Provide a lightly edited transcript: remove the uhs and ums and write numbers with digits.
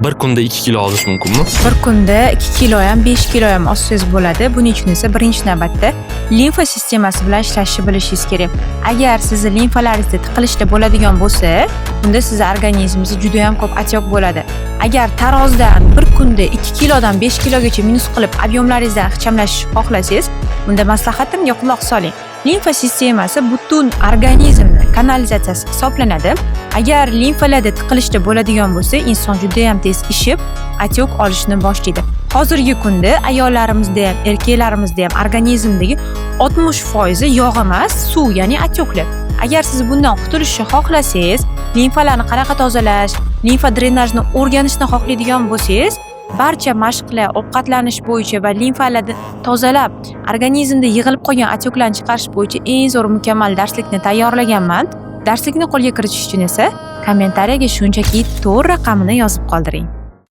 Bir kunda 2 kilo olish mumkinmi? Bir kunda 2 kilo ham 5 kilo ham ozsangiz bo'ladi. Buning uchun esa birinchi navbatda limfa sistemasi bilan ishlashni bilishingiz kerak. Agar sizni limfalaringizda tiqilishlar bo'ladigan bo'lsa, bunda sizni organizmingizda juda ham ko'p отек bo'ladi. Agar tarozidan bir kunda 2 kilodan 5 kilogacha minus qilib ob'yomlaringizdan ixchamlashni xohlasangiz, bunda maslahatimga quloq soling. Limfa sistemasi butun organizmni kanalizatsiyasi hisoblanadi. Agar limfalarda tiqilishlar bo'ladigan bo'lsa, inson juda ham tez ishib, отек olishni boshlaydi. Hozirgi kunda ayollarimizda ham, erkaklarimizda ham organizmdagi 60% yog' emas, suv, ya'ni отекlar. Agar siz bundan qutulishni xohlasangiz, limfalarni qanaqa tozalash, limfa drenajini o'rganishni xohlaydigan bo'lsangiz, barcha mashqlar, ovqatlanish bo'yicha va limfalarni tozalab, organizmda yig'ilib qolgan отекlarni chiqarish bo'yicha eng zo'r mukammal darslikni tayyorlaganman. Darslikni qo'lga kiritish uchun esa kommentariyaga shunchaki 4 raqamini yozib qoldiring.